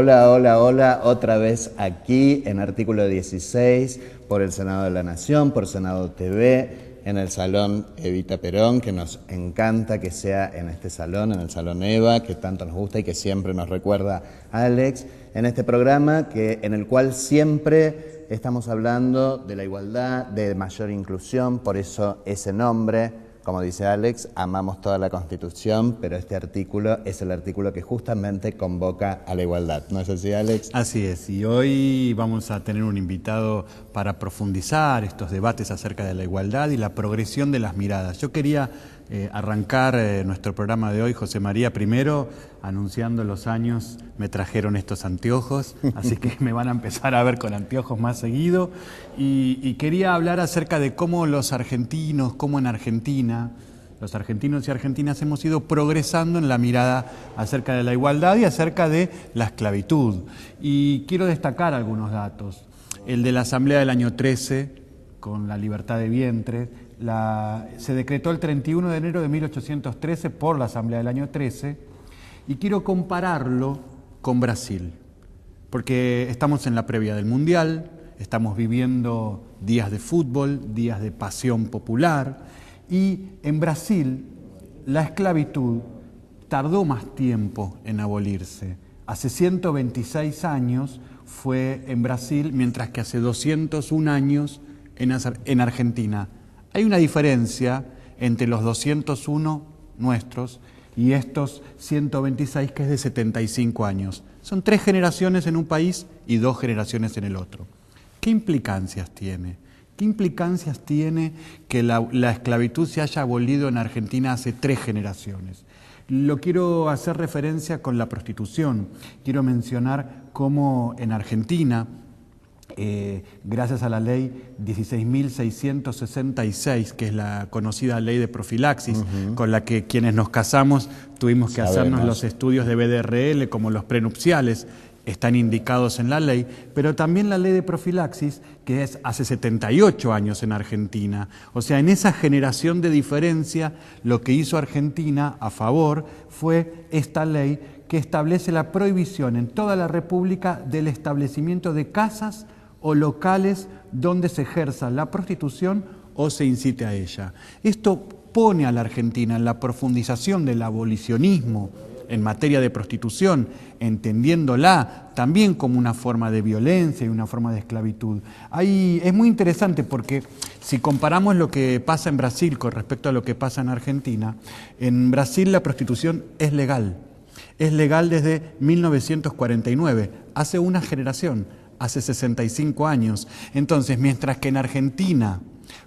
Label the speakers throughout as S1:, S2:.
S1: Hola, hola, hola, otra vez aquí en Artículo 16 por el Senado de la Nación, por Senado TV, en el Salón Evita Perón, que nos encanta que sea en este salón, en el Salón Eva, que tanto nos gusta y que siempre nos recuerda Alex, en este programa en el cual siempre estamos hablando de la igualdad, de mayor inclusión, por eso ese nombre. Como dice Alex, amamos toda la Constitución, pero este artículo es el artículo que justamente convoca a la igualdad. ¿No es así, Alex?
S2: Así es, y hoy vamos a tener un invitado para profundizar estos debates acerca de la igualdad y la progresión de las miradas. Yo quería arrancar nuestro programa de hoy, José María, primero anunciando los años, me trajeron estos anteojos, así que me van a empezar a ver con anteojos más seguido, y quería hablar acerca de cómo los argentinos, cómo en Argentina, los argentinos y argentinas hemos ido progresando en la mirada acerca de la igualdad y acerca de la esclavitud. Y quiero destacar algunos datos. El de la Asamblea del año 13, con la libertad de vientre, se decretó el 31 de enero de 1813 por la Asamblea del año 13, y quiero compararlo con Brasil, porque estamos en la previa del Mundial, estamos viviendo días de fútbol, días de pasión popular, y en Brasil la esclavitud tardó más tiempo en abolirse. Hace 126 años fue en Brasil, mientras que hace 201 años en Argentina. Hay una diferencia entre los 201 nuestros y estos 126 que es de 75 años. Son 3 generaciones en un país y 2 generaciones en el otro. ¿Qué implicancias tiene? ¿Qué implicancias tiene que la esclavitud se haya abolido en Argentina hace 3 generaciones? Lo quiero hacer referencia con la prostitución. Quiero mencionar cómo en Argentina, gracias a la ley 16.666, que es la conocida ley de profilaxis, con la que quienes nos casamos tuvimos que hacernos los estudios de BDRL como los prenupciales, están indicados en la ley, pero también la ley de profilaxis, que es hace 78 años en Argentina. O sea, en esa generación de diferencia, lo que hizo Argentina a favor fue esta ley que establece la prohibición en toda la República del establecimiento de casas o locales donde se ejerza la prostitución o se incite a ella. Esto pone a la Argentina en la profundización del abolicionismo en materia de prostitución, entendiéndola también como una forma de violencia y una forma de esclavitud. Es muy interesante porque si comparamos lo que pasa en Brasil con respecto a lo que pasa en Argentina, en Brasil la prostitución es legal desde 1949, hace una generación, hace 65 años. Entonces, mientras que en Argentina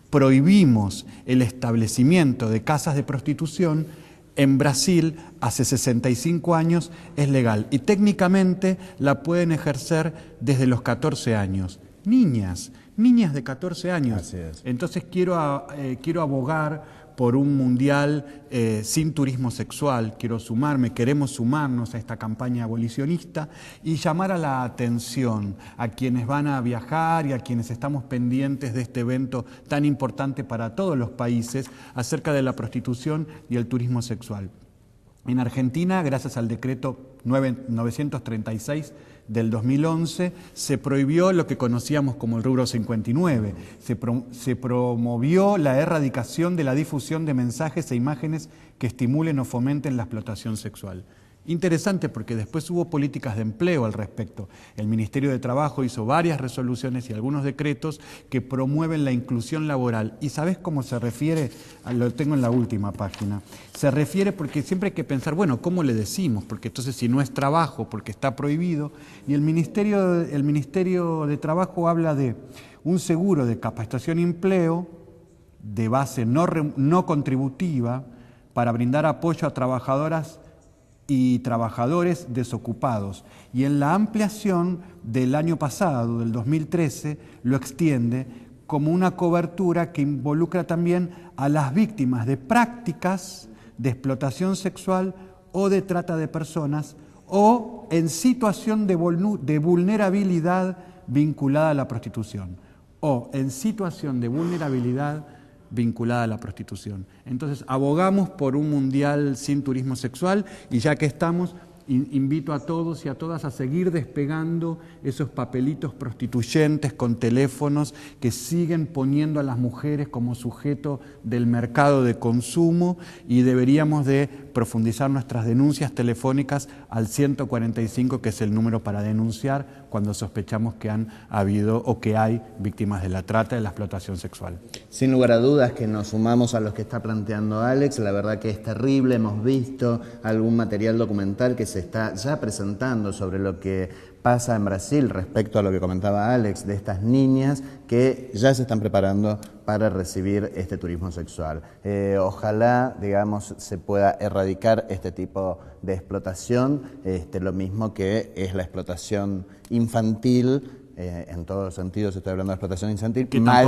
S2: prohibimos el establecimiento de casas de prostitución, en Brasil, hace 65 años, es legal y técnicamente la pueden ejercer desde los 14 años. Niñas de 14 años.
S1: Así es.
S2: Entonces quiero abogar por un mundial sin turismo sexual. Queremos sumarnos a esta campaña abolicionista y llamar a la atención a quienes van a viajar y a quienes estamos pendientes de este evento tan importante para todos los países acerca de la prostitución y el turismo sexual. En Argentina, gracias al decreto 936 del 2011, se prohibió lo que conocíamos como el rubro 59. Se promovió la erradicación de la difusión de mensajes e imágenes que estimulen o fomenten la explotación sexual. Interesante porque después hubo políticas de empleo al respecto. El Ministerio de Trabajo hizo varias resoluciones y algunos decretos que promueven la inclusión laboral. ¿Y sabés cómo se refiere? Lo tengo en la última página. Se refiere porque siempre hay que pensar, bueno, ¿cómo le decimos? Porque entonces si no es trabajo, porque está prohibido. Y el Ministerio de Trabajo habla de un seguro de capacitación y empleo de base no contributiva para brindar apoyo a trabajadoras y trabajadores desocupados. Y en la ampliación del año pasado, del 2013, lo extiende como una cobertura que involucra también a las víctimas de prácticas de explotación sexual o de trata de personas o en situación de vulnerabilidad vinculada a la prostitución. Entonces, abogamos por un mundial sin turismo sexual y ya que estamos, invito a todos y a todas a seguir despegando esos papelitos prostituyentes con teléfonos que siguen poniendo a las mujeres como sujeto del mercado de consumo, y deberíamos de profundizar nuestras denuncias telefónicas al 145, que es el número para denunciar cuando sospechamos que han habido o que hay víctimas de la trata y de la explotación sexual.
S1: Sin lugar a dudas que nos sumamos a los que está planteando Alex. La verdad que es terrible. Hemos visto algún material documental que se está ya presentando sobre lo que pasa en Brasil respecto a lo que comentaba Alex, de estas niñas que ya se están preparando para recibir este turismo sexual. Ojalá, digamos, se pueda erradicar este tipo de explotación, lo mismo que es la explotación infantil. En todos sentidos estoy hablando de explotación infantil, mal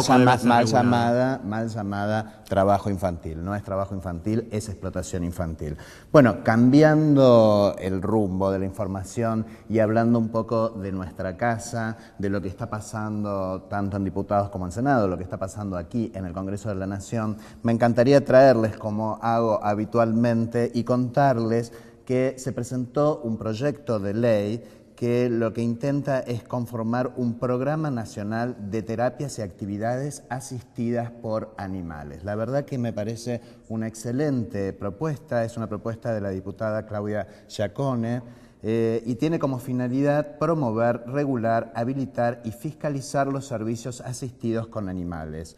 S1: llamada trabajo infantil. No es trabajo infantil, es explotación infantil. Bueno, cambiando el rumbo de la información y hablando un poco de nuestra casa, de lo que está pasando tanto en diputados como en Senado, lo que está pasando aquí en el Congreso de la Nación, me encantaría traerles, como hago habitualmente, y contarles que se presentó un proyecto de ley que lo que intenta es conformar un programa nacional de terapias y actividades asistidas por animales. La verdad que me parece una excelente propuesta, es una propuesta de la diputada Claudia Giacone, y tiene como finalidad promover, regular, habilitar y fiscalizar los servicios asistidos con animales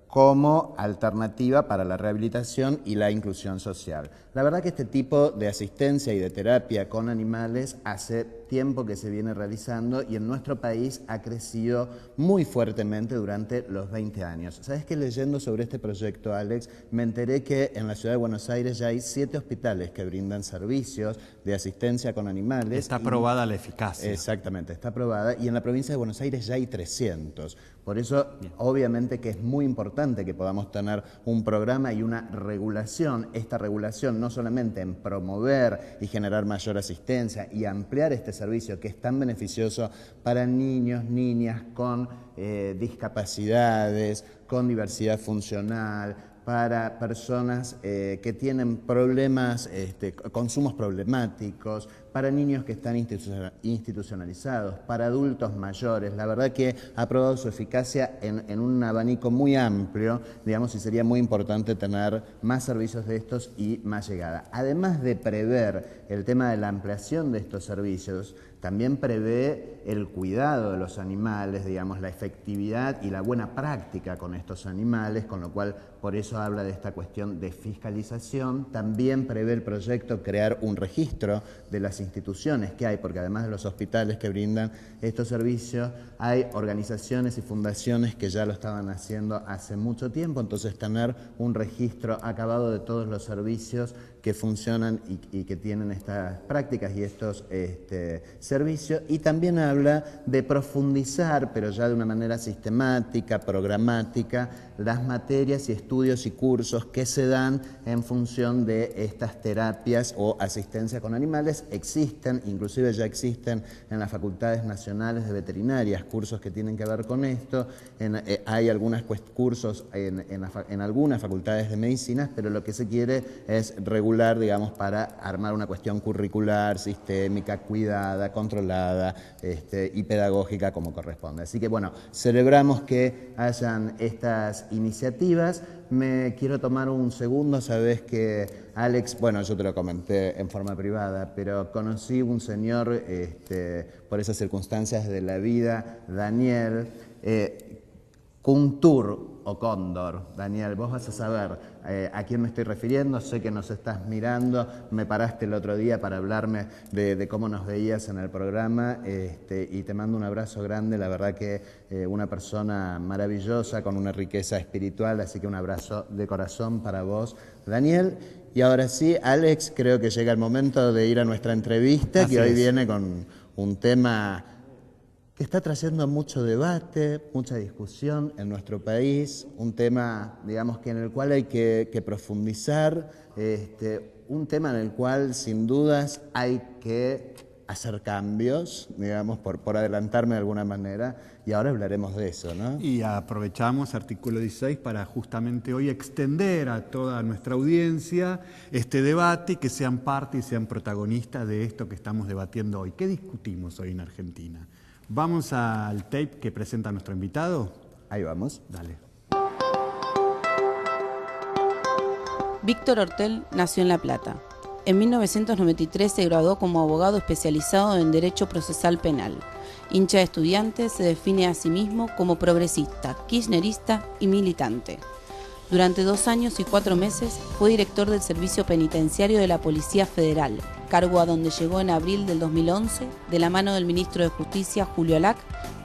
S1: como alternativa para la rehabilitación y la inclusión social. La verdad que este tipo de asistencia y de terapia con animales hace tiempo que se viene realizando y en nuestro país ha crecido muy fuertemente durante los 20 años. ¿Sabes qué? Leyendo sobre este proyecto, Alex, me enteré que en la ciudad de Buenos Aires ya hay 7 hospitales que brindan servicios de asistencia con animales.
S2: Está probada la eficacia.
S1: Exactamente, está probada, y en la provincia de Buenos Aires ya hay 300. Por eso, obviamente que es muy importante que podamos tener un programa y una regulación. Esta regulación no solamente en promover y generar mayor asistencia y ampliar este servicio que es tan beneficioso para niños, niñas con discapacidades, con diversidad funcional, para personas que tienen problemas, consumos problemáticos, para niños que están institucionalizados, para adultos mayores. La verdad que ha probado su eficacia en un abanico muy amplio, digamos, y sería muy importante tener más servicios de estos y más llegada. Además de prever el tema de la ampliación de estos servicios, también prevé el cuidado de los animales, digamos, la efectividad y la buena práctica con estos animales, con lo cual por eso habla de esta cuestión de fiscalización. También prevé el proyecto crear un registro de las instituciones que hay, porque además de los hospitales que brindan estos servicios, hay organizaciones y fundaciones que ya lo estaban haciendo hace mucho tiempo, entonces tener un registro acabado de todos los servicios que funcionan y que tienen estas prácticas y estos servicios. Y también habla de profundizar, pero ya de una manera sistemática, programática, las materias y estudios y cursos que se dan en función de estas terapias o asistencia con animales. Existen, inclusive ya existen en las facultades nacionales de veterinarias, cursos que tienen que ver con esto. Hay algunos cursos en algunas facultades de medicinas, pero lo que se quiere es regular, digamos, para armar una cuestión curricular, sistémica, cuidada, controlada y pedagógica como corresponde. Así que bueno, celebramos que hayan estas iniciativas. Me quiero tomar un segundo. Sabés que Alex, bueno, yo te lo comenté en forma privada, pero conocí un señor por esas circunstancias de la vida, Daniel Kuntur o Cóndor. Daniel, vos vas a saber a quién me estoy refiriendo. Sé que nos estás mirando, me paraste el otro día para hablarme de cómo nos veías en el programa, y te mando un abrazo grande. La verdad que una persona maravillosa, con una riqueza espiritual, así que un abrazo de corazón para vos, Daniel. Y ahora sí, Alex, creo que llega el momento de ir a nuestra entrevista, que hoy viene con un tema que está trayendo mucho debate, mucha discusión en nuestro país, un tema, digamos, que en el cual hay que profundizar, un tema en el cual sin dudas hay que hacer cambios, digamos, por adelantarme de alguna manera, y ahora hablaremos de eso, ¿no?
S2: Y aprovechamos artículo 16 para justamente hoy extender a toda nuestra audiencia este debate y que sean parte y sean protagonistas de esto que estamos debatiendo hoy. ¿Qué discutimos hoy en Argentina? ¿Vamos al tape que presenta nuestro invitado?
S1: Ahí vamos.
S2: Dale.
S3: Víctor Hortel nació en La Plata. En 1993 se graduó como abogado especializado en Derecho Procesal Penal. Hincha de Estudiantes, se define a sí mismo como progresista, kirchnerista y militante. Durante 2 años y 4 meses fue director del Servicio Penitenciario de la Policía Federal, cargo a donde llegó en abril del 2011 de la mano del ministro de Justicia Julio Alac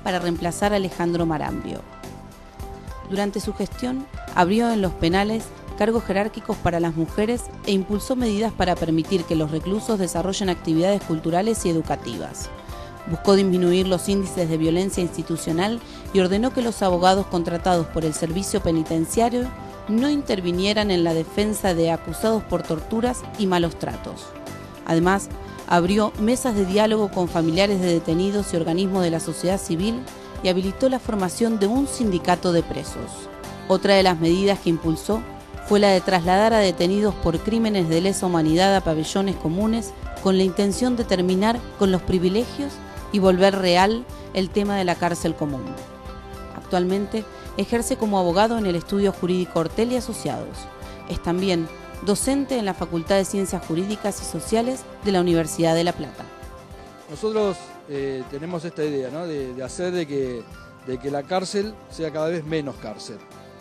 S3: para reemplazar a Alejandro Marambio. Durante su gestión abrió en los penales cargos jerárquicos para las mujeres e impulsó medidas para permitir que los reclusos desarrollen actividades culturales y educativas. Buscó disminuir los índices de violencia institucional y ordenó que los abogados contratados por el servicio penitenciario no intervinieran en la defensa de acusados por torturas y malos tratos. Además, abrió mesas de diálogo con familiares de detenidos y organismos de la sociedad civil y habilitó la formación de un sindicato de presos. Otra de las medidas que impulsó fue la de trasladar a detenidos por crímenes de lesa humanidad a pabellones comunes con la intención de terminar con los privilegios y volver real el tema de la cárcel común. Actualmente ejerce como abogado en el Estudio Jurídico Hortel y Asociados. Es también docente en la Facultad de Ciencias Jurídicas y Sociales de la Universidad de La Plata.
S4: Nosotros tenemos esta idea, ¿no? de hacer de que la cárcel sea cada vez menos cárcel.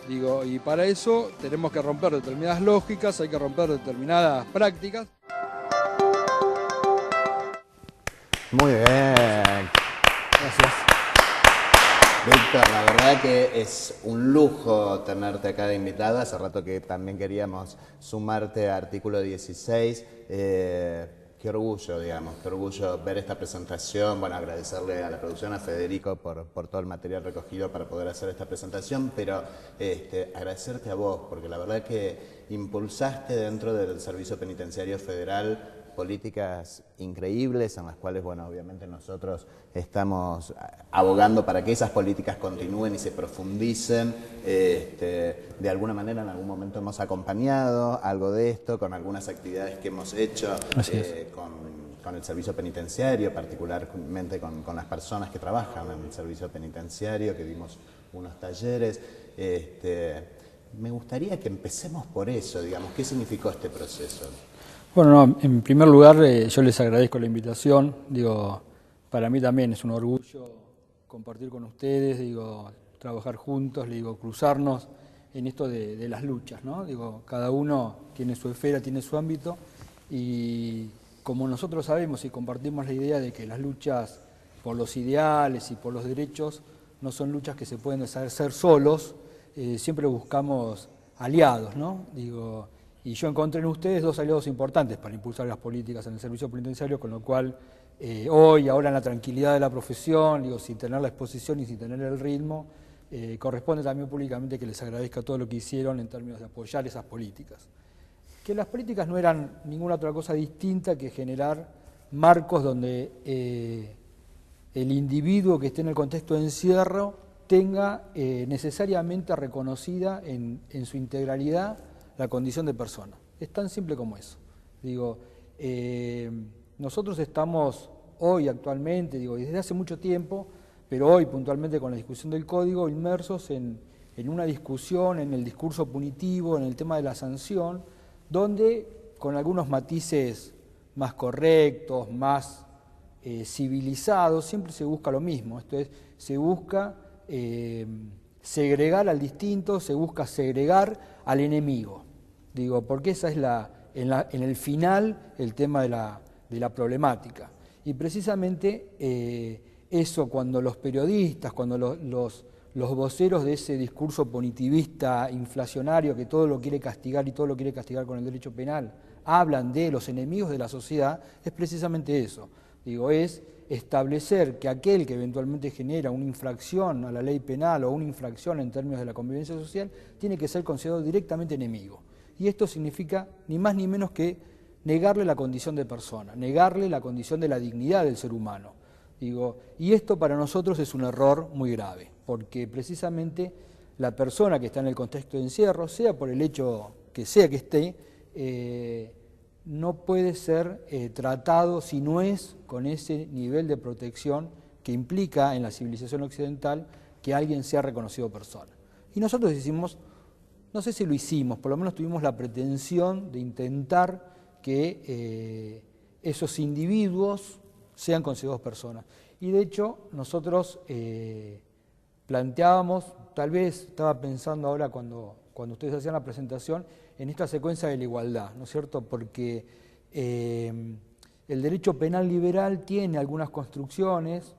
S4: Y para eso tenemos que romper determinadas lógicas, hay que romper determinadas prácticas.
S1: Muy bien.
S4: Gracias.
S1: Víctor, la verdad que es un lujo tenerte acá de invitado. Hace rato que también queríamos sumarte a artículo 16. Qué orgullo, digamos, qué orgullo ver esta presentación. Bueno, agradecerle a la producción, a Federico, por todo el material recogido para poder hacer esta presentación, pero agradecerte a vos, porque la verdad que impulsaste dentro del Servicio Penitenciario Federal políticas increíbles en las cuales, bueno, obviamente nosotros estamos abogando para que esas políticas continúen y se profundicen. De alguna manera en algún momento hemos acompañado algo de esto con algunas actividades que hemos hecho con el servicio penitenciario, particularmente con las personas que trabajan en el servicio penitenciario, que dimos unos talleres. Me gustaría que empecemos por eso, digamos, ¿qué significó este proceso?
S5: Bueno, no, en primer lugar yo les agradezco la invitación, para mí también es un orgullo compartir con ustedes, trabajar juntos, cruzarnos en esto de las luchas, ¿no? Cada uno tiene su esfera, tiene su ámbito y como nosotros sabemos y compartimos la idea de que las luchas por los ideales y por los derechos no son luchas que se pueden hacer solos, siempre buscamos aliados, ¿no? Y yo encontré en ustedes 2 aliados importantes para impulsar las políticas en el servicio penitenciario, con lo cual ahora en la tranquilidad de la profesión, sin tener la exposición y sin tener el ritmo, corresponde también públicamente que les agradezca todo lo que hicieron en términos de apoyar esas políticas. Que las políticas no eran ninguna otra cosa distinta que generar marcos donde el individuo que esté en el contexto de encierro tenga necesariamente reconocida en su integralidad la condición de persona. Es tan simple como eso. Nosotros estamos hoy actualmente, desde hace mucho tiempo, pero hoy puntualmente con la discusión del código, inmersos en una discusión, en el discurso punitivo, en el tema de la sanción, donde con algunos matices más correctos, más civilizados, siempre se busca lo mismo. Esto es, se busca segregar al distinto, se busca segregar al enemigo. Porque esa es en el final el tema de la problemática. Y precisamente eso, cuando los periodistas, cuando los voceros de ese discurso punitivista inflacionario que todo lo quiere castigar y todo lo quiere castigar con el derecho penal, hablan de los enemigos de la sociedad, es precisamente eso. Es establecer que aquel que eventualmente genera una infracción a la ley penal o una infracción en términos de la convivencia social tiene que ser considerado directamente enemigo. Y esto significa ni más ni menos que negarle la condición de persona, negarle la condición de la dignidad del ser humano. Digo, y esto para nosotros es un error muy grave, porque precisamente la persona que está en el contexto de encierro, sea por el hecho que sea que esté, no puede ser tratado si no es con ese nivel de protección que implica en la civilización occidental que alguien sea reconocido persona. Y nosotros hicimos, no sé si lo hicimos, por lo menos tuvimos la pretensión de intentar que esos individuos sean considerados personas. Y de hecho nosotros planteábamos, tal vez estaba pensando ahora cuando ustedes hacían la presentación, en esta secuencia de la igualdad, ¿no es cierto? Porque el derecho penal liberal tiene algunas construcciones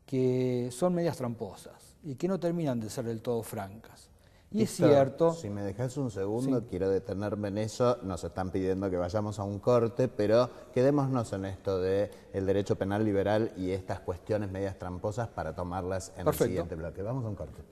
S5: que son medias tramposas y que no terminan de ser del todo francas. Y
S1: Víctor,
S5: es cierto...
S1: si me dejas un segundo,
S5: sí.
S1: Quiero detenerme en eso. Nos están pidiendo que vayamos a un corte, pero quedémonos en esto de el derecho penal liberal y estas cuestiones medias tramposas para tomarlas en
S5: Perfecto.
S1: el siguiente bloque. Vamos a un corte.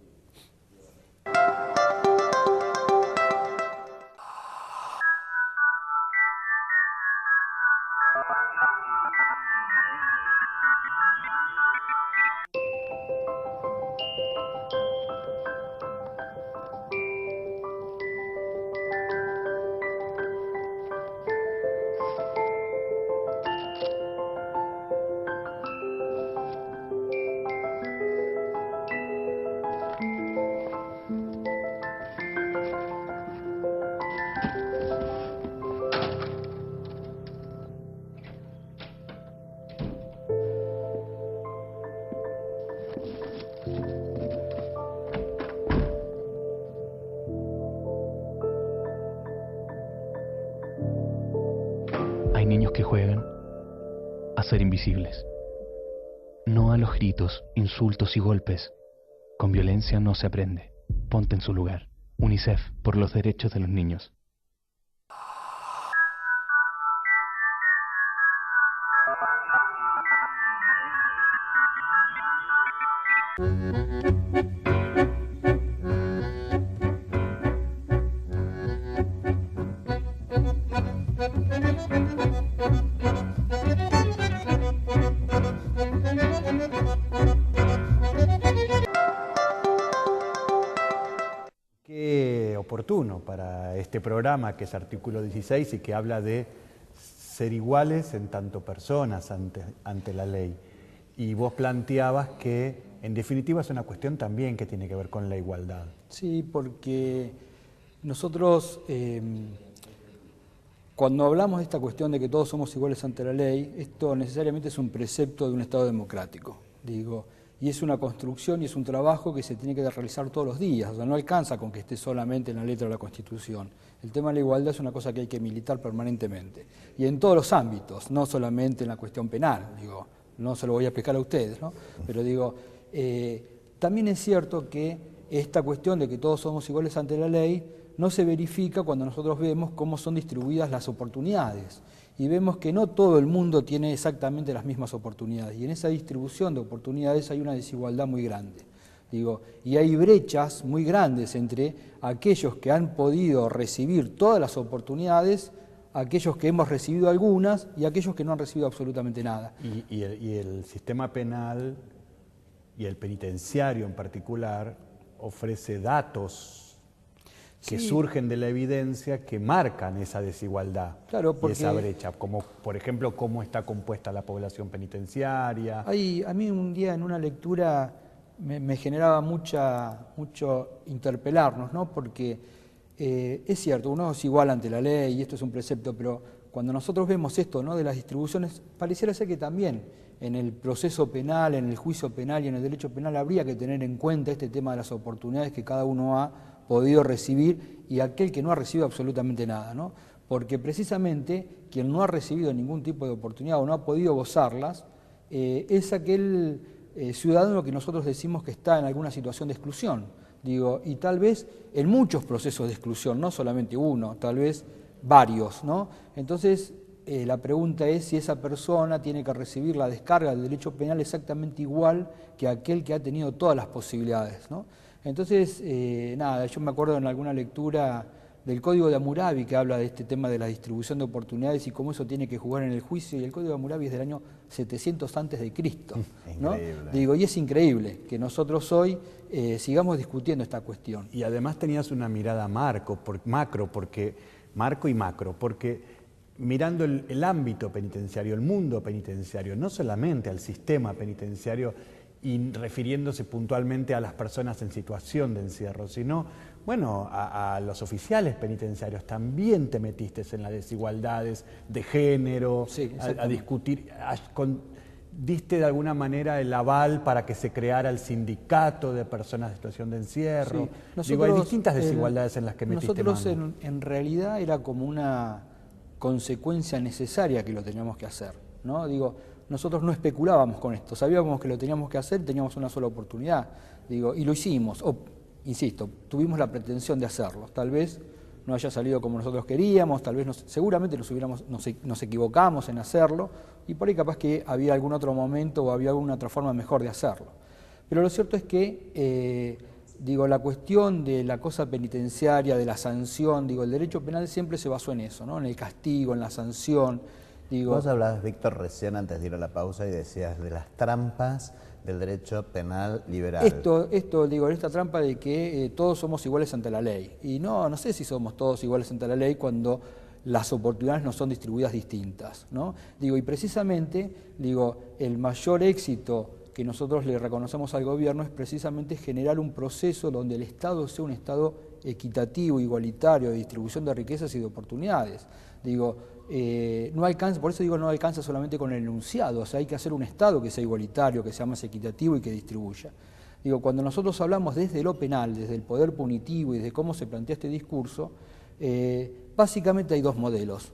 S6: Hay niños que juegan a ser invisibles. No a los gritos, insultos y golpes. Con violencia no se aprende. Ponte en su lugar. UNICEF, por los derechos de los niños.
S2: Qué oportuno para este programa que es artículo 16 y que habla de ser iguales en tanto personas ante la ley. Y vos planteabas que en definitiva es una cuestión también que tiene que ver con la igualdad.
S5: Sí, porque nosotros cuando hablamos de esta cuestión de que todos somos iguales ante la ley, esto necesariamente es un precepto de un Estado democrático, digo, y es una construcción y es un trabajo que se tiene que realizar todos los días, o sea, no alcanza con que esté solamente en la letra de la Constitución. El tema de la igualdad es una cosa que hay que militar permanentemente, y en todos los ámbitos, no solamente en la cuestión penal, digo, no se lo voy a explicar a ustedes, ¿no? Pero digo, también es cierto que esta cuestión de que todos somos iguales ante la ley no se verifica cuando nosotros vemos cómo son distribuidas las oportunidades y vemos que no todo el mundo tiene exactamente las mismas oportunidades y en esa distribución de oportunidades hay una desigualdad muy grande. Digo, y hay brechas muy grandes entre aquellos que han podido recibir todas las oportunidades, aquellos que hemos recibido algunas y aquellos que no han recibido absolutamente nada.
S2: Y el sistema penal y el penitenciario en particular ofrece datos que
S5: Sí.
S2: surgen de la evidencia que marcan esa desigualdad,
S5: Claro,
S2: y
S5: porque
S2: esa brecha, como por ejemplo cómo está compuesta la población penitenciaria.
S5: a mí un día en una lectura me generaba mucho interpelarnos, ¿no? Porque es cierto, uno es igual ante la ley y esto es un precepto, pero cuando nosotros vemos esto, ¿no?, de las distribuciones, pareciera ser que también en el proceso penal, en el juicio penal y en el derecho penal habría que tener en cuenta este tema de las oportunidades que cada uno ha podido recibir y aquel que no ha recibido absolutamente nada, ¿no? Porque precisamente quien no ha recibido ningún tipo de oportunidad o no ha podido gozarlas es aquel ciudadano que nosotros decimos que está en alguna situación de exclusión, digo, y tal vez en muchos procesos de exclusión, no solamente uno, tal vez varios, ¿no? Entonces la pregunta es si esa persona tiene que recibir la descarga del derecho penal exactamente igual que aquel que ha tenido todas las posibilidades, ¿no? Entonces, nada, yo me acuerdo en alguna lectura del Código de Hammurabi, que habla de este tema de la distribución de oportunidades y cómo eso tiene que jugar en el juicio, y el Código de Hammurabi es del año 700 antes de Cristo, ¿no? Digo, y es increíble que nosotros hoy sigamos discutiendo esta cuestión.
S2: Y además tenías una mirada macro, porque mirando el ámbito penitenciario, el mundo penitenciario, no solamente al sistema penitenciario y refiriéndose puntualmente a las personas en situación de encierro, sino, bueno, a los oficiales penitenciarios. También te metiste en las desigualdades de género,
S5: sí,
S2: a discutir, diste de alguna manera el aval para que se creara el sindicato de personas en situación de encierro.
S5: Sí.
S2: Digo, hay distintas desigualdades en las que metiste mano.
S5: Nosotros en realidad era como una consecuencia necesaria que lo teníamos que hacer, ¿no? Digo, nosotros no especulábamos con esto, sabíamos que lo teníamos que hacer, teníamos una sola oportunidad, digo, y lo hicimos, insisto, tuvimos la pretensión de hacerlo, tal vez no haya salido como nosotros queríamos, tal vez seguramente nos equivocamos en hacerlo, y por ahí capaz que había algún otro momento o había alguna otra forma mejor de hacerlo. Pero lo cierto es que, la cuestión de la cosa penitenciaria, de la sanción, el derecho penal siempre se basó en eso, ¿no? En el castigo, en la sanción.
S1: Vos hablabas, Víctor, recién antes de ir a la pausa y decías de las trampas del derecho penal liberal.
S5: Esta trampa de que todos somos iguales ante la ley. Y no sé si somos todos iguales ante la ley cuando las oportunidades no son distribuidas distintas, ¿no? Y precisamente, el mayor éxito que nosotros le reconocemos al gobierno es precisamente generar un proceso donde el Estado sea un Estado equitativo, igualitario, de distribución de riquezas y de oportunidades. No alcanza, por eso no alcanza solamente con el enunciado, o sea, hay que hacer un Estado que sea igualitario, que sea más equitativo y que distribuya. Cuando nosotros hablamos desde lo penal, desde el poder punitivo y desde cómo se plantea este discurso, básicamente hay dos modelos.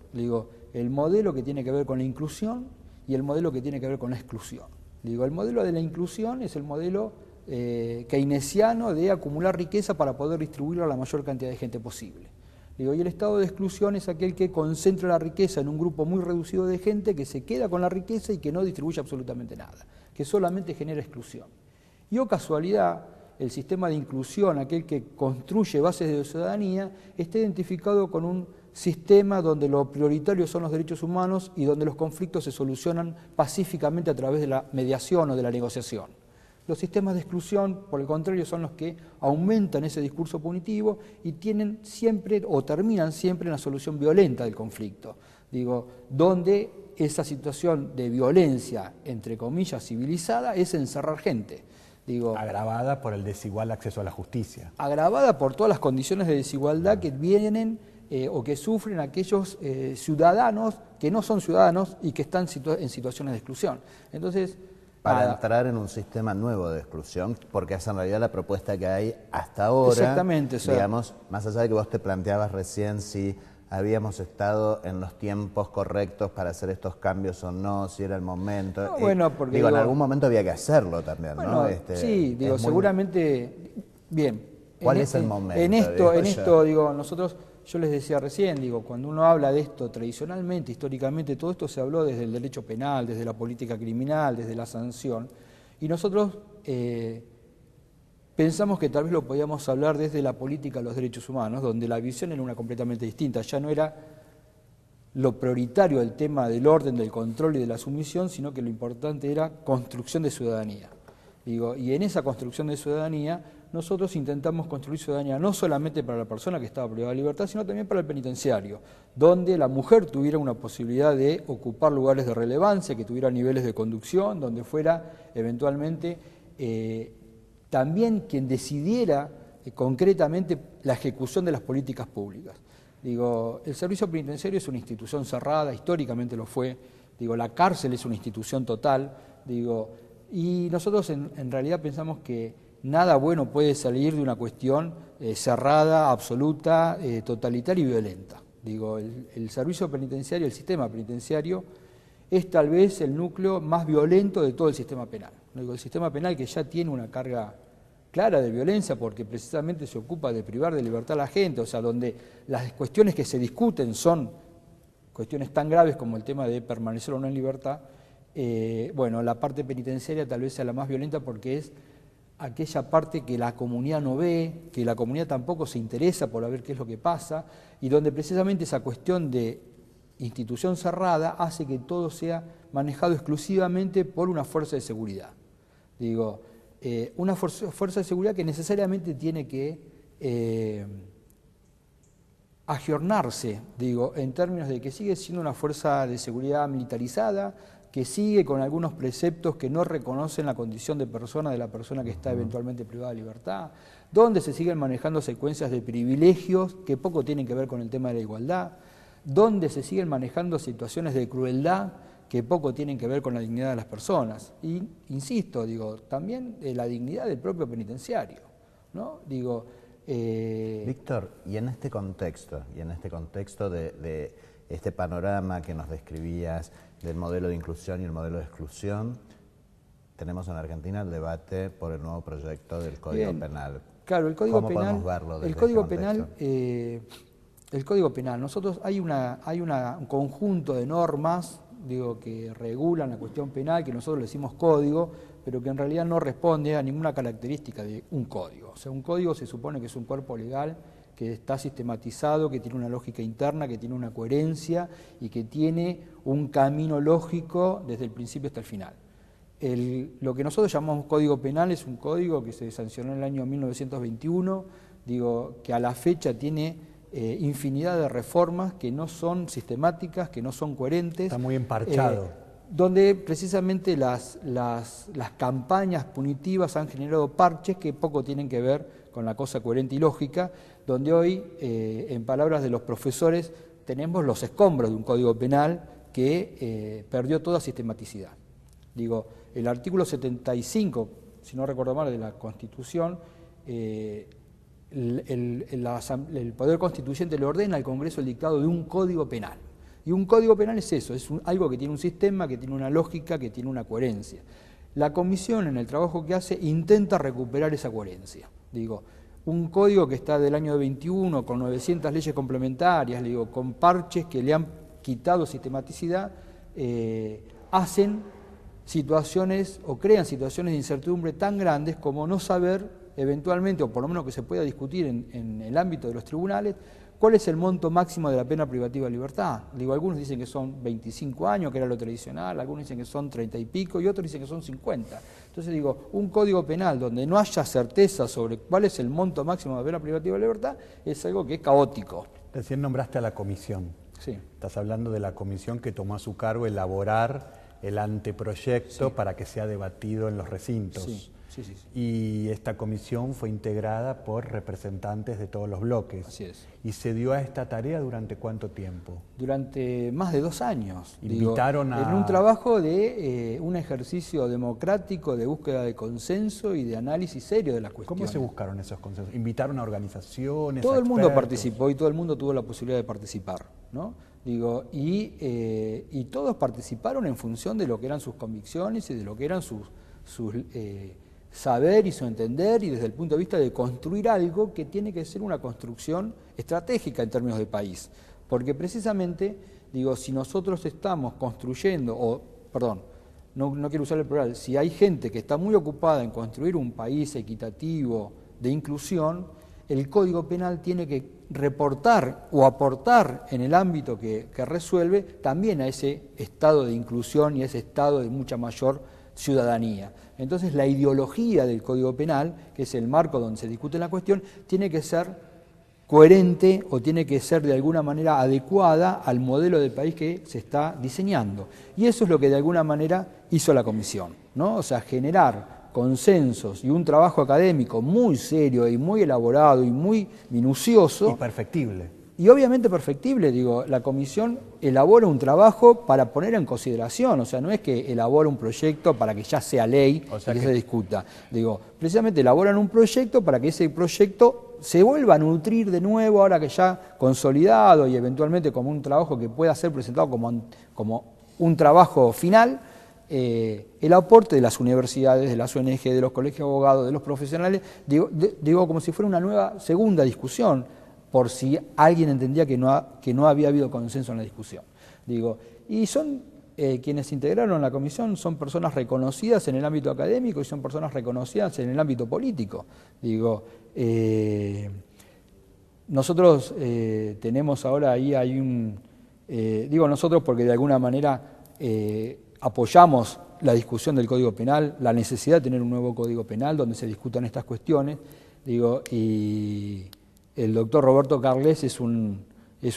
S5: El modelo que tiene que ver con la inclusión y el modelo que tiene que ver con la exclusión. El modelo de la inclusión es el modelo keynesiano de acumular riqueza para poder distribuirla a la mayor cantidad de gente posible. Y el estado de exclusión es aquel que concentra la riqueza en un grupo muy reducido de gente que se queda con la riqueza y que no distribuye absolutamente nada, que solamente genera exclusión. Y casualidad, el sistema de inclusión, aquel que construye bases de ciudadanía, está identificado con un sistema donde lo prioritario son los derechos humanos y donde los conflictos se solucionan pacíficamente a través de la mediación o de la negociación. Los sistemas de exclusión, por el contrario, son los que aumentan ese discurso punitivo y tienen siempre o terminan siempre en la solución violenta del conflicto. Donde esa situación de violencia, entre comillas, civilizada, es encerrar gente.
S2: Agravada por el desigual acceso a la justicia.
S5: Agravada por todas las condiciones de desigualdad que vienen o que sufren aquellos ciudadanos que no son ciudadanos y que están en situaciones de exclusión. Entonces,
S1: para entrar en un sistema nuevo de exclusión, porque esa en realidad la propuesta que hay hasta ahora.
S5: Exactamente,
S1: digamos, más allá de que vos te planteabas recién si habíamos estado en los tiempos correctos para hacer estos cambios o no, si era el momento.
S5: No, bueno, porque
S1: en algún momento había que hacerlo también,
S5: bueno, ¿no? Sí, seguramente, bien.
S1: ¿Cuál es el momento?
S5: En esto, nosotros, yo les decía recién, cuando uno habla de esto tradicionalmente, históricamente, todo esto se habló desde el derecho penal, desde la política criminal, desde la sanción, y nosotros pensamos que tal vez lo podíamos hablar desde la política de los derechos humanos, donde la visión era una completamente distinta, ya no era lo prioritario el tema del orden, del control y de la sumisión, sino que lo importante era construcción de ciudadanía. Y en esa construcción de ciudadanía, nosotros intentamos construir ciudadanía no solamente para la persona que estaba privada de libertad, sino también para el penitenciario, donde la mujer tuviera una posibilidad de ocupar lugares de relevancia, que tuviera niveles de conducción, donde fuera eventualmente también quien decidiera concretamente la ejecución de las políticas públicas. El servicio penitenciario es una institución cerrada, históricamente lo fue, la cárcel es una institución total, y nosotros en realidad pensamos que nada bueno puede salir de una cuestión cerrada, absoluta, totalitaria y violenta. El servicio penitenciario, el sistema penitenciario, es tal vez el núcleo más violento de todo el sistema penal. El sistema penal que ya tiene una carga clara de violencia porque precisamente se ocupa de privar de libertad a la gente, o sea, donde las cuestiones que se discuten son cuestiones tan graves como el tema de permanecer o no en libertad. La parte penitenciaria tal vez sea la más violenta porque es aquella parte que la comunidad no ve, que la comunidad tampoco se interesa por ver qué es lo que pasa, y donde precisamente esa cuestión de institución cerrada hace que todo sea manejado exclusivamente por una fuerza de seguridad. Digo, una fuerza de seguridad que necesariamente tiene que ayornarse, digo, en términos de que sigue siendo una fuerza de seguridad militarizada, que sigue con algunos preceptos que no reconocen la condición de persona de la persona que está eventualmente privada de libertad, donde se siguen manejando secuencias de privilegios que poco tienen que ver con el tema de la igualdad, donde se siguen manejando situaciones de crueldad que poco tienen que ver con la dignidad de las personas. Y, insisto, digo, también la dignidad del propio penitenciario, ¿no? Digo,
S1: Víctor, y en este contexto de este panorama que nos describías del modelo de inclusión y el modelo de exclusión, tenemos en Argentina el debate por el nuevo proyecto del Código Penal.
S5: Claro, el Código
S1: ¿Cómo
S5: Penal,
S1: podemos verlo desde
S5: el Código
S1: este
S5: Penal, el Código Penal, nosotros hay un conjunto de normas, digo, que regulan la cuestión penal, que nosotros le decimos código, pero que en realidad no responde a ninguna característica de un código. O sea, un código se supone que es un cuerpo legal que está sistematizado, que tiene una lógica interna, que tiene una coherencia y que tiene un camino lógico desde el principio hasta el final. Lo que nosotros llamamos Código Penal es un código que se sancionó en el año 1921, digo, que a la fecha tiene infinidad de reformas que no son sistemáticas, que no son coherentes.
S2: Está muy emparchado.
S5: Donde precisamente las campañas punitivas han generado parches que poco tienen que ver con la cosa coherente y lógica, donde hoy, en palabras de los profesores, tenemos los escombros de un Código Penal que perdió toda sistematicidad. Digo, el artículo 75, si no recuerdo mal, de la Constitución, el Poder Constituyente le ordena al Congreso el dictado de un Código Penal. Y un Código Penal es eso, es algo que tiene un sistema, que tiene una lógica, que tiene una coherencia. La Comisión, en el trabajo que hace, intenta recuperar esa coherencia. Digo, un código que está del año 21, con 900 leyes complementarias, digo, con parches que le han quitado sistematicidad, hacen situaciones o crean situaciones de incertidumbre tan grandes como no saber eventualmente, o por lo menos que se pueda discutir en el ámbito de los tribunales, cuál es el monto máximo de la pena privativa de libertad. Digo, algunos dicen que son 25 años, que era lo tradicional, algunos dicen que son 30 y pico, y otros dicen que son 50. Entonces digo, un código penal donde no haya certeza sobre cuál es el monto máximo de la pena privativa de libertad es algo que es caótico.
S2: Recién nombraste a la comisión.
S5: Sí.
S2: Estás hablando de la comisión que tomó a su cargo elaborar el anteproyecto para que sea debatido en los recintos.
S5: Sí. Sí.
S2: Y esta comisión fue integrada por representantes de todos los bloques.
S5: Así es.
S2: ¿Y se dio a esta tarea durante cuánto tiempo?
S5: Durante más de 2 años.
S2: Invitaron
S5: en un trabajo de un ejercicio democrático de búsqueda de consenso y de análisis serio de las cuestiones.
S2: ¿Cómo se buscaron esos consensos? ¿Invitaron a organizaciones?
S5: Todo
S2: a
S5: el mundo
S2: expertos?
S5: participó y todo el mundo tuvo la posibilidad de participar, ¿no? Digo, y todos participaron en función de lo que eran sus convicciones y de lo que eran sus saber y su entender, y desde el punto de vista de construir algo que tiene que ser una construcción estratégica en términos de país. Porque precisamente, digo, si nosotros estamos construyendo, no quiero usar el plural, si hay gente que está muy ocupada en construir un país equitativo de inclusión, el Código Penal tiene que reportar o aportar en el ámbito que resuelve también a ese estado de inclusión y a ese estado de mucha mayor ciudadanía. Entonces la ideología del Código Penal, que es el marco donde se discute la cuestión, tiene que ser coherente o tiene que ser de alguna manera adecuada al modelo de país que se está diseñando. Y eso es lo que de alguna manera hizo la Comisión, ¿no? O sea, generar consensos y un trabajo académico muy serio y muy elaborado y muy minucioso.
S2: Y perfectible.
S5: Y obviamente perfectible, digo, la comisión elabora un trabajo para poner en consideración, o sea, no es que elabora un proyecto para que ya sea ley y que se discuta. Digo, precisamente elaboran un proyecto para que ese proyecto se vuelva a nutrir de nuevo, ahora que ya consolidado y eventualmente como un trabajo que pueda ser presentado como un trabajo final, el aporte de las universidades, de las ONG, de los colegios de abogados, de los profesionales, digo como si fuera una nueva segunda discusión, por si alguien entendía que no había habido consenso en la discusión. Digo, y son quienes se integraron a la comisión son personas reconocidas en el ámbito académico y son personas reconocidas en el ámbito político. Digo, nosotros tenemos ahora ahí, digo nosotros porque de alguna manera apoyamos la discusión del Código Penal, la necesidad de tener un nuevo Código Penal donde se discutan estas cuestiones, digo, y el doctor Roberto Carles es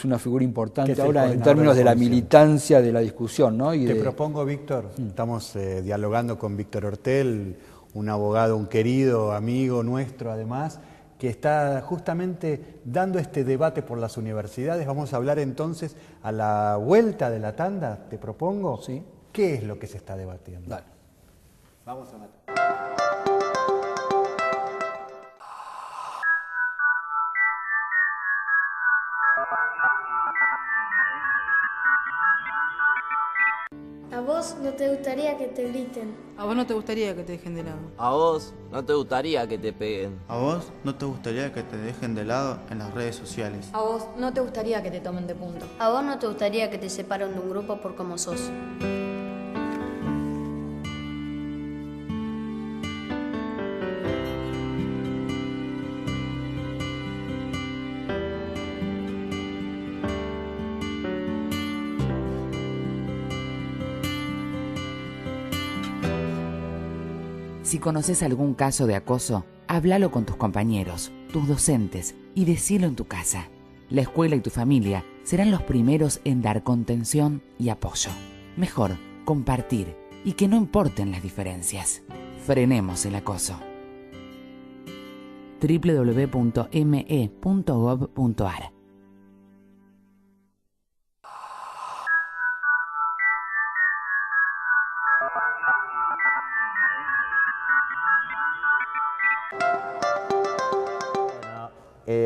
S5: una figura importante ahora en términos de la militancia de la discusión, ¿no?
S2: Te propongo, Víctor, estamos dialogando con Víctor Ortel, un abogado, un querido amigo nuestro además, que está justamente dando este debate por las universidades. Vamos a hablar entonces a la vuelta de la tanda, te propongo.
S5: Sí.
S2: ¿Qué es lo que se está debatiendo?
S5: Dale.
S2: Vamos a matar.
S7: ¿A vos no te gustaría que te griten?
S3: ¿A vos no te gustaría que te dejen de lado?
S8: ¿A vos no te gustaría que te peguen?
S9: ¿A vos no te gustaría que te dejen de lado en las redes sociales?
S10: ¿A vos no te gustaría que te tomen de punto?
S7: ¿A vos no te gustaría que te separen de un grupo por cómo sos?
S11: Si conoces algún caso de acoso, háblalo con tus compañeros, tus docentes y decilo en tu casa. La escuela y tu familia serán los primeros en dar contención y apoyo. Mejor compartir y que no importen las diferencias. Frenemos el acoso. www.me.gov.ar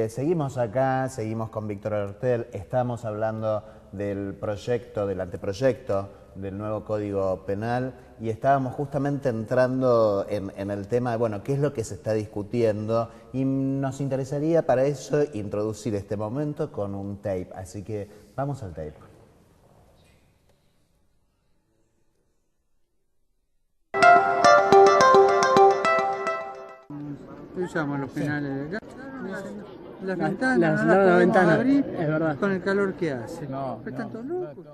S1: Seguimos acá, seguimos con Víctor Ortel, estamos hablando del proyecto, del anteproyecto del nuevo Código Penal y estábamos justamente entrando en el tema, bueno, qué es lo que se está discutiendo y nos interesaría para eso introducir este momento con un tape, así que vamos al tape.
S12: Usamos los penales de acá. Las ventanas no las podemos abrir, es verdad, con el calor que hace. No, están todos locos.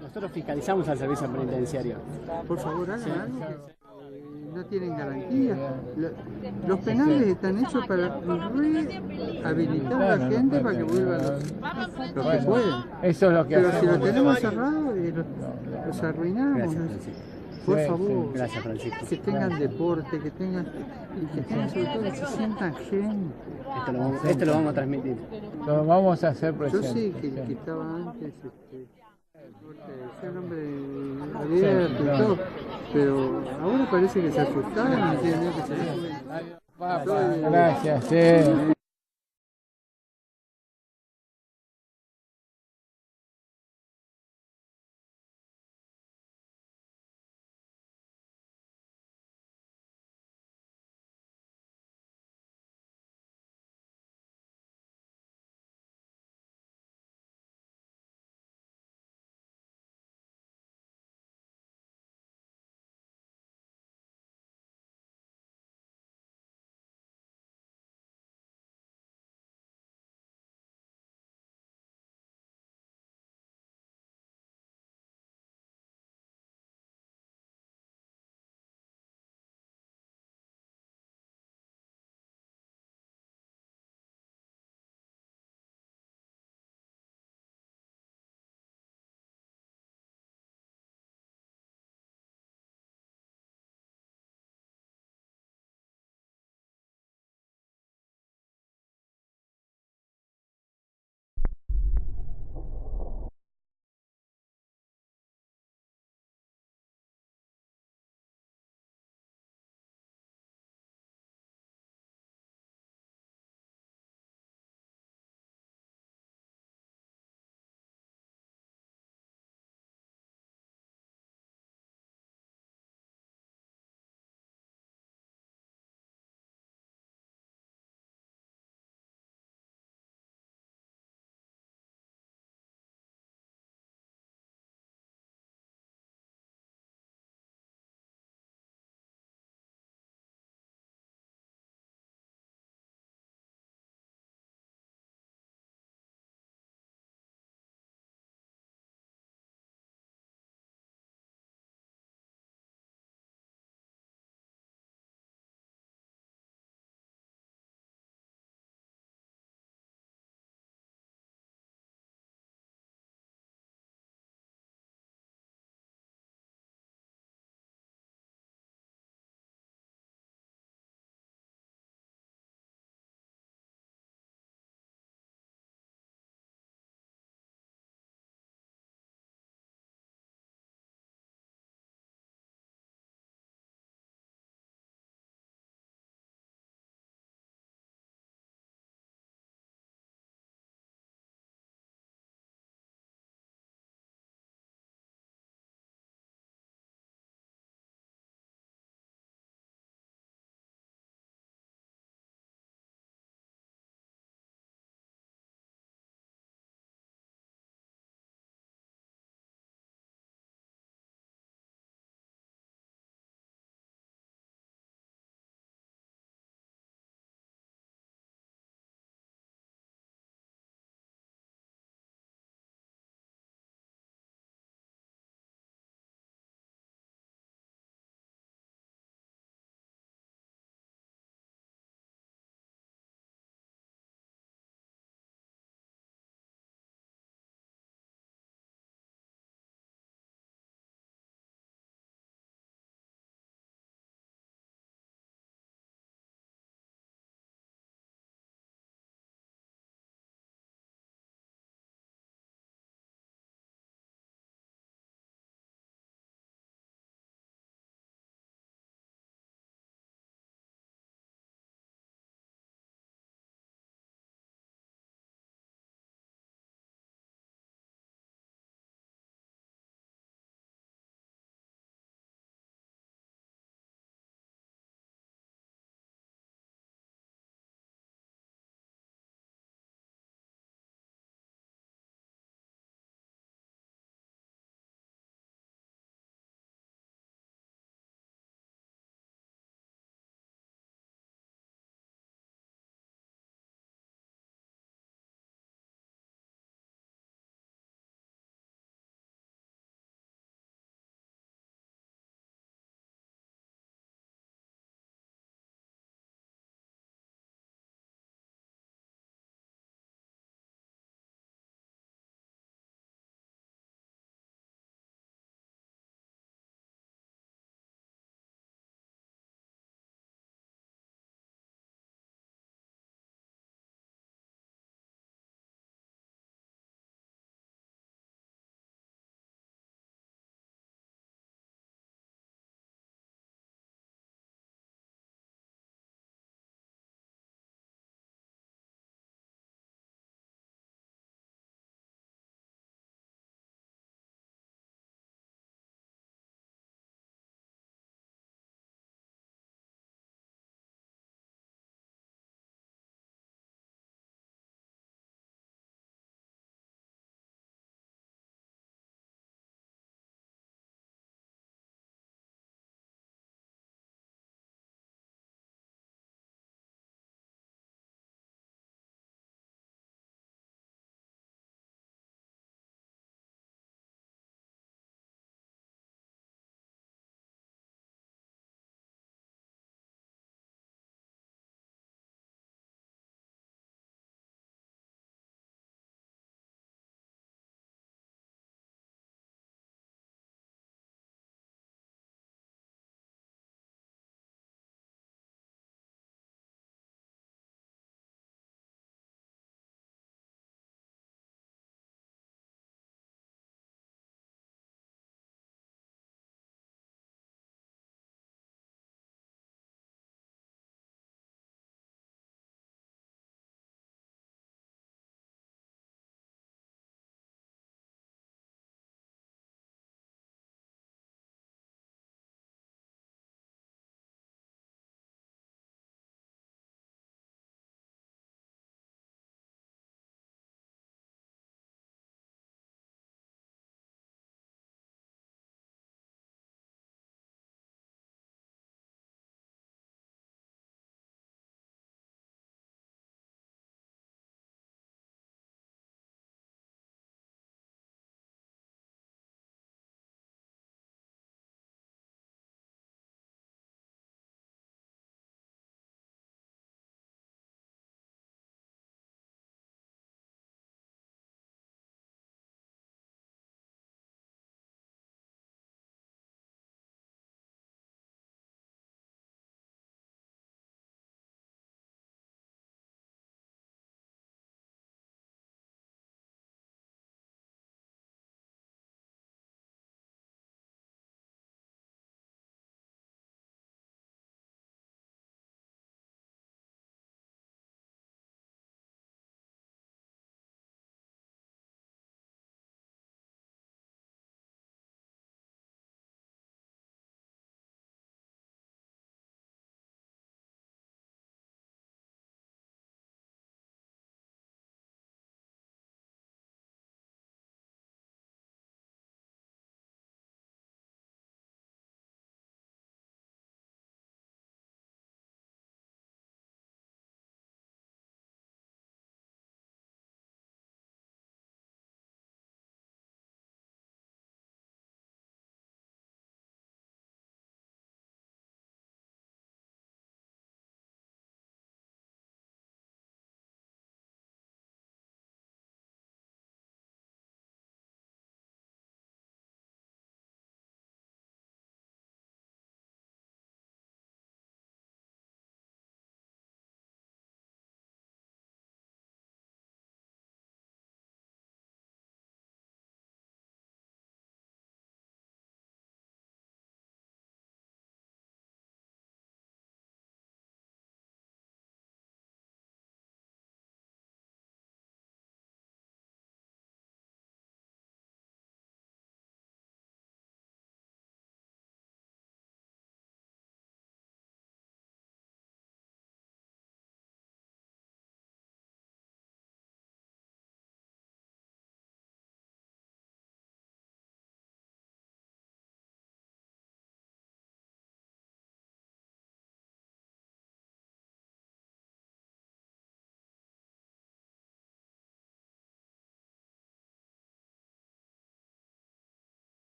S13: Nosotros fiscalizamos al servicio penitenciario.
S12: Por favor, hagan algo. No tienen garantía. Los penales están hechos para rehabilitar a la gente para que vuelvan los que pueden.
S13: Eso es lo que
S12: Pero si lo tenemos cerrado, los arruinamos. Por favor,
S13: gracias, Francisco.
S12: Que tengan deporte, que tengan sobre todo que se sientan gente.
S13: Esto lo vamos a transmitir. Lo vamos a hacer presente.
S12: Yo sé que estaba antes, el nombre abierto y todo, pero ahora parece que se asustaron,
S13: Gracias, sí.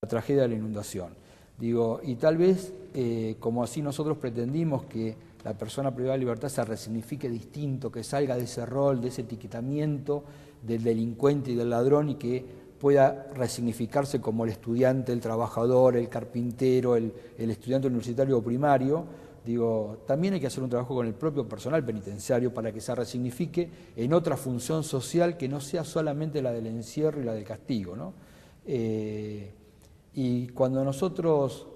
S5: tragedia de la inundación. Digo, y tal vez, como así nosotros pretendimos que la persona privada de libertad se resignifique distinto, que salga de ese rol, de ese etiquetamiento del delincuente y del ladrón y que pueda resignificarse como el estudiante, el trabajador, el carpintero, el estudiante universitario o primario. Digo, también hay que hacer un trabajo con el propio personal penitenciario para que se resignifique en otra función social que no sea solamente la del encierro y la del castigo, ¿no? Y cuando nosotros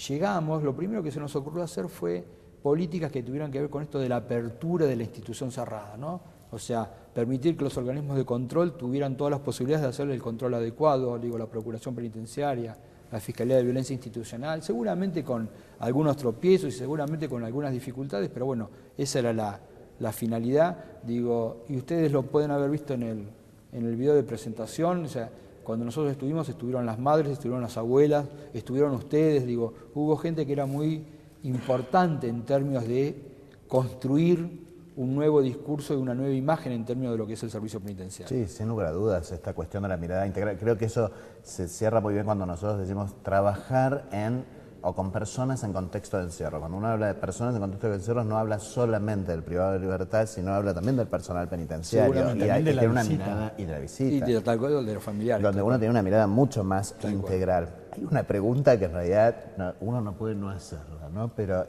S5: llegamos, lo primero que se nos ocurrió hacer fue políticas que tuvieran que ver con esto de la apertura de la institución cerrada, ¿no? O sea, permitir que los organismos de control tuvieran todas las posibilidades de hacer el control adecuado, digo, la Procuración Penitenciaria, la Fiscalía de Violencia Institucional, seguramente con algunos tropiezos y seguramente con algunas dificultades, pero bueno, esa era la finalidad, digo, y ustedes lo pueden haber visto en el video de presentación, o sea, cuando nosotros estuvieron las madres, estuvieron las abuelas, estuvieron ustedes, digo, hubo gente que era muy importante en términos de construir un nuevo discurso y una nueva imagen en términos de lo que es el servicio penitenciario.
S1: Sí, sin lugar a dudas, esta cuestión de la mirada integral. Creo que eso se cierra muy bien cuando nosotros decimos trabajar o con personas en contexto de encierro. Cuando uno habla de personas en contexto de encierro no habla solamente del privado de libertad, sino habla también del personal penitenciario. Y hay que tener una mirada y de la visita.
S5: Y de los familiares.
S1: Donde uno tiene una mirada mucho más integral. Hay una pregunta que en realidad uno no puede no hacerla, ¿no? Pero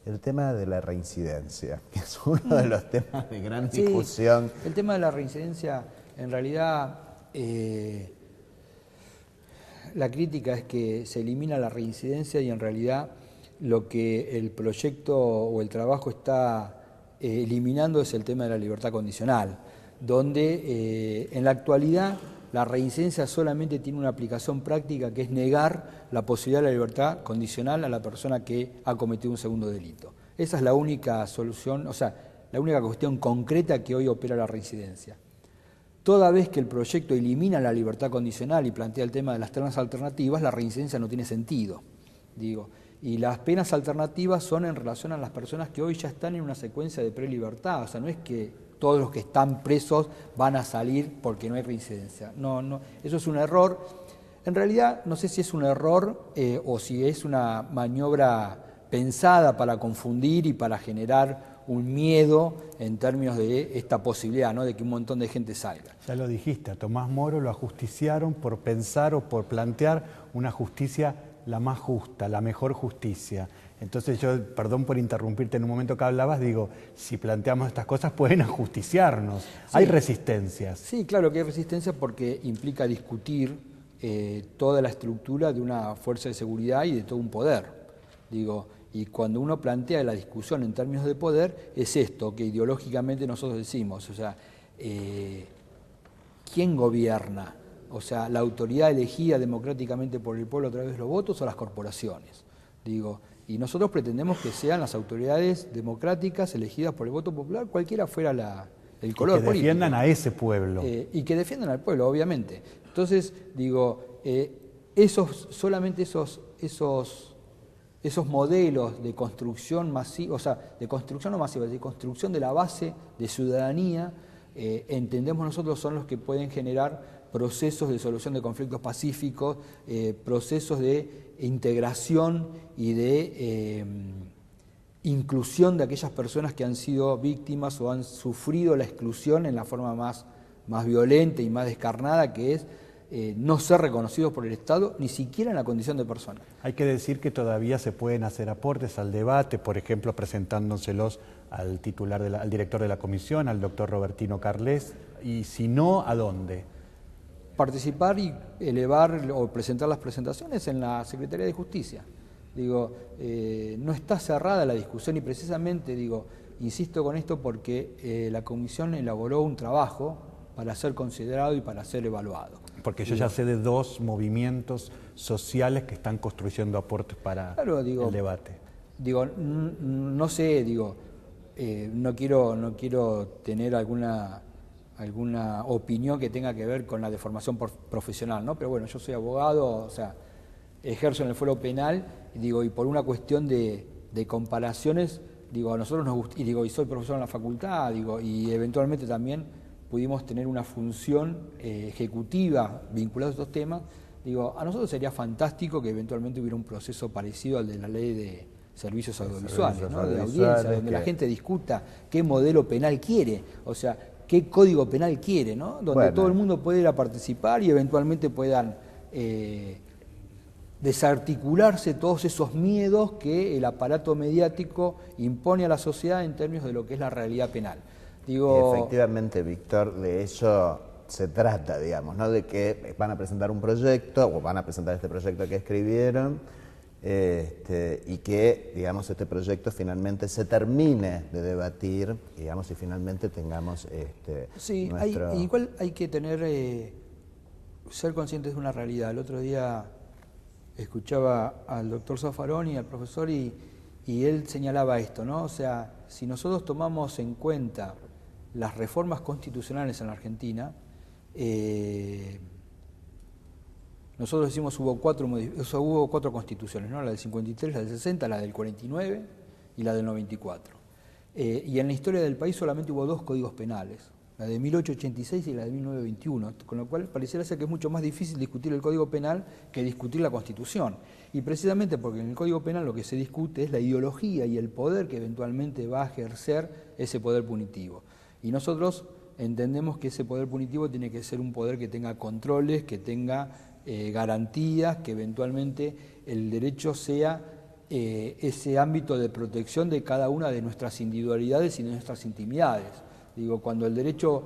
S1: el tema de la reincidencia, que es uno de los temas de gran discusión.
S5: El tema de la reincidencia, en realidad, la crítica es que se elimina la reincidencia y en realidad lo que el proyecto o el trabajo está eliminando es el tema de la libertad condicional, donde en la actualidad la reincidencia solamente tiene una aplicación práctica que es negar la posibilidad de la libertad condicional a la persona que ha cometido un segundo delito. Esa es la única solución, o sea, la única cuestión concreta que hoy opera la reincidencia. Toda vez que el proyecto elimina la libertad condicional y plantea el tema de las penas alternativas, la reincidencia no tiene sentido, digo. Y las penas alternativas son en relación a las personas que hoy ya están en una secuencia de prelibertad, o sea, no es que todos los que están presos van a salir porque no hay reincidencia. No, eso es un error. En realidad, no sé si es un error o si es una maniobra pensada para confundir y para generar un miedo en términos de esta posibilidad, ¿no?, de que un montón de gente salga.
S2: Ya lo dijiste, a Tomás Moro lo ajusticiaron por pensar o por plantear una justicia la más justa, la mejor justicia. Entonces yo, perdón por interrumpirte en un momento que hablabas, digo, si planteamos estas cosas pueden ajusticiarnos. Sí. Hay resistencias.
S5: Sí, claro que hay resistencias porque implica discutir toda la estructura de una fuerza de seguridad y de todo un poder. Digo, y cuando uno plantea la discusión en términos de poder, es esto que ideológicamente nosotros decimos, o sea, ¿quién gobierna? O sea, la autoridad elegida democráticamente por el pueblo a través de los votos o las corporaciones. Digo, y nosotros pretendemos que sean las autoridades democráticas elegidas por el voto popular, cualquiera fuera el color político.
S2: Que defiendan a ese pueblo.
S5: Y que defiendan al pueblo, obviamente. Entonces, digo, solamente esos modelos de construcción masiva, o sea, de construcción no masiva, de construcción de la base de ciudadanía, entendemos nosotros son los que pueden generar procesos de solución de conflictos pacíficos, procesos de integración y de inclusión de aquellas personas que han sido víctimas o han sufrido la exclusión en la forma más violenta y más descarnada, que es no ser reconocidos por el Estado, ni siquiera en la condición de persona.
S2: Hay que decir que todavía se pueden hacer aportes al debate, por ejemplo, presentándoselos al director de la comisión, al doctor Robertino Carles, y si no, ¿a dónde?
S5: Participar y elevar o presentar las presentaciones en la Secretaría de Justicia. Digo, no está cerrada la discusión y precisamente, digo, insisto con esto porque la comisión elaboró un trabajo para ser considerado y para ser evaluado.
S2: Porque yo ya sé de dos movimientos sociales que están construyendo aportes para el debate.
S5: Digo, no sé, digo, no quiero tener alguna opinión que tenga que ver con la deformación profesional, ¿no? Pero bueno, yo soy abogado, o sea, ejerzo en el fuero penal, y por una cuestión de comparaciones, digo, a nosotros nos gusta, y soy profesor en la facultad, y eventualmente también pudimos tener una función ejecutiva vinculada a estos temas, Digo, a nosotros sería fantástico que eventualmente hubiera un proceso parecido al de la ley de servicios audiovisuales, ¿no? De audiencia, donde la gente discuta qué modelo penal quiere, o sea, qué código penal quiere, ¿no? Donde todo el mundo pueda ir a participar y eventualmente puedan desarticularse todos esos miedos que el aparato mediático impone a la sociedad en términos de lo que es la realidad penal. Digo,
S1: y efectivamente, Víctor, de eso se trata, digamos, ¿no? De que van a presentar un proyecto, o van a presentar este proyecto que escribieron, y que, digamos, este proyecto finalmente se termine de debatir, digamos, y finalmente tengamos
S5: sí, igual hay que tener, ser conscientes de una realidad. El otro día escuchaba al doctor Zaffaroni, al profesor, y él señalaba esto, ¿no? O sea, si nosotros tomamos en cuenta las reformas constitucionales en la Argentina, nosotros decimos hubo cuatro constituciones, ¿no? La del 53, la del 60, la del 49 y la del 94. Y en la historia del país solamente hubo 2 códigos penales, la de 1886 y la de 1921, con lo cual pareciera ser que es mucho más difícil discutir el Código Penal que discutir la Constitución. Y precisamente porque en el Código Penal lo que se discute es la ideología y el poder que eventualmente va a ejercer ese poder punitivo. Y nosotros entendemos que ese poder punitivo tiene que ser un poder que tenga controles, que tenga garantías, que eventualmente el derecho sea ese ámbito de protección de cada una de nuestras individualidades y de nuestras intimidades. Digo, cuando el derecho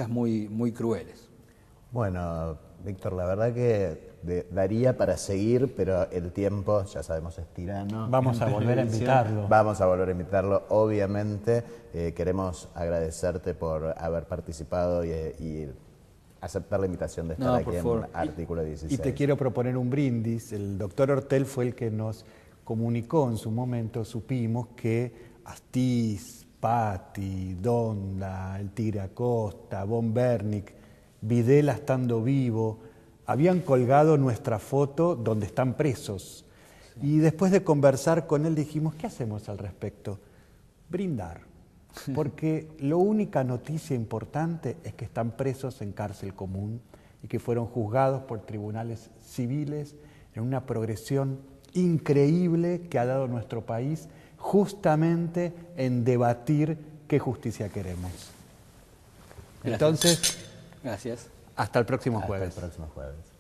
S5: muy crueles.
S1: Bueno, Víctor, la verdad que daría para seguir, pero el tiempo, ya sabemos, es tirano.
S2: Vamos a volver a invitarlo.
S1: Vamos a volver a invitarlo, obviamente. Queremos agradecerte por haber participado y aceptar la invitación de estar aquí en Artículo 16.
S2: Y te quiero proponer un brindis. El doctor Ortel fue el que nos comunicó en su momento, supimos que Astiz, Patti, Donda, el Tigre Acosta, Von Bernick, Videla estando vivo, habían colgado nuestra foto donde están presos. Sí. Y después de conversar con él dijimos, ¿qué hacemos al respecto? Brindar. Porque la única noticia importante es que están presos en cárcel común y que fueron juzgados por tribunales civiles en una progresión increíble que ha dado nuestro país justamente en debatir qué justicia queremos.
S5: Gracias.
S2: Entonces,
S5: gracias.
S2: Hasta el próximo jueves.
S1: Hasta el próximo jueves.